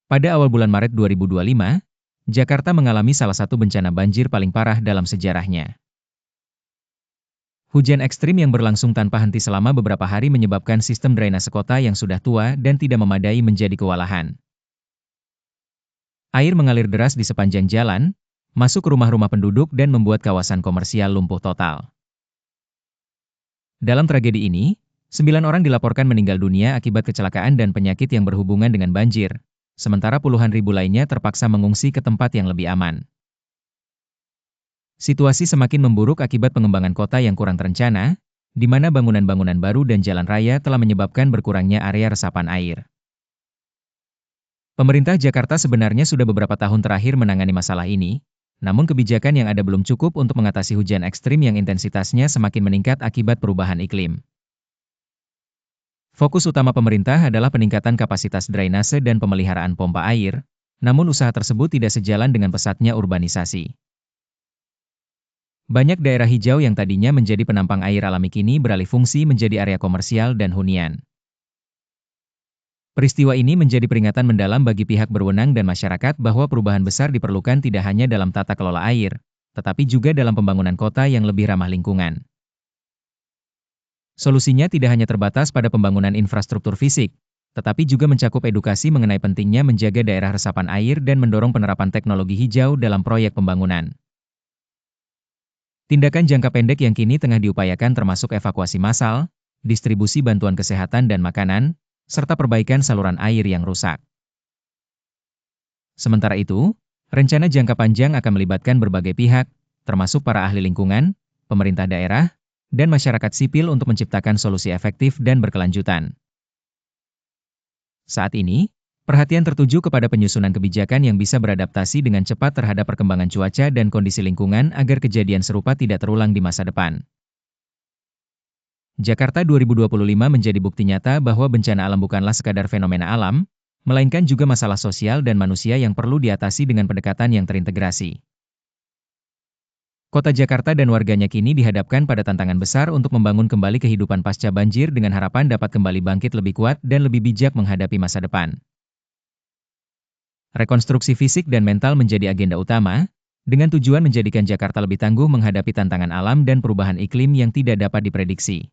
Pada awal bulan Maret 2025, Jakarta mengalami salah satu bencana banjir paling parah dalam sejarahnya. Hujan ekstrim yang berlangsung tanpa henti selama beberapa hari menyebabkan sistem drainase kota yang sudah tua dan tidak memadai menjadi kewalahan. Air mengalir deras di sepanjang jalan, masuk ke rumah-rumah penduduk dan membuat kawasan komersial lumpuh total. Dalam tragedi ini, 9 orang dilaporkan meninggal dunia akibat kecelakaan dan penyakit yang berhubungan dengan banjir, sementara puluhan ribu lainnya terpaksa mengungsi ke tempat yang lebih aman. Situasi semakin memburuk akibat pengembangan kota yang kurang terencana, di mana bangunan-bangunan baru dan jalan raya telah menyebabkan berkurangnya area resapan air. Pemerintah Jakarta sebenarnya sudah beberapa tahun terakhir menangani masalah ini, namun kebijakan yang ada belum cukup untuk mengatasi hujan ekstrim yang intensitasnya semakin meningkat akibat perubahan iklim. Fokus utama pemerintah adalah peningkatan kapasitas drainase dan pemeliharaan pompa air, namun usaha tersebut tidak sejalan dengan pesatnya urbanisasi. Banyak daerah hijau yang tadinya menjadi penampang air alami kini beralih fungsi menjadi area komersial dan hunian. Peristiwa ini menjadi peringatan mendalam bagi pihak berwenang dan masyarakat bahwa perubahan besar diperlukan tidak hanya dalam tata kelola air, tetapi juga dalam pembangunan kota yang lebih ramah lingkungan. Solusinya tidak hanya terbatas pada pembangunan infrastruktur fisik, tetapi juga mencakup edukasi mengenai pentingnya menjaga daerah resapan air dan mendorong penerapan teknologi hijau dalam proyek pembangunan. Tindakan jangka pendek yang kini tengah diupayakan termasuk evakuasi massal, distribusi bantuan kesehatan dan makanan, serta perbaikan saluran air yang rusak. Sementara itu, rencana jangka panjang akan melibatkan berbagai pihak, termasuk para ahli lingkungan, pemerintah daerah, dan masyarakat sipil untuk menciptakan solusi efektif dan berkelanjutan. Saat ini, perhatian tertuju kepada penyusunan kebijakan yang bisa beradaptasi dengan cepat terhadap perkembangan cuaca dan kondisi lingkungan agar kejadian serupa tidak terulang di masa depan. Jakarta 2025 menjadi bukti nyata bahwa bencana alam bukanlah sekadar fenomena alam, melainkan juga masalah sosial dan manusia yang perlu diatasi dengan pendekatan yang terintegrasi. Kota Jakarta dan warganya kini dihadapkan pada tantangan besar untuk membangun kembali kehidupan pasca banjir dengan harapan dapat kembali bangkit lebih kuat dan lebih bijak menghadapi masa depan. Rekonstruksi fisik dan mental menjadi agenda utama, dengan tujuan menjadikan Jakarta lebih tangguh menghadapi tantangan alam dan perubahan iklim yang tidak dapat diprediksi.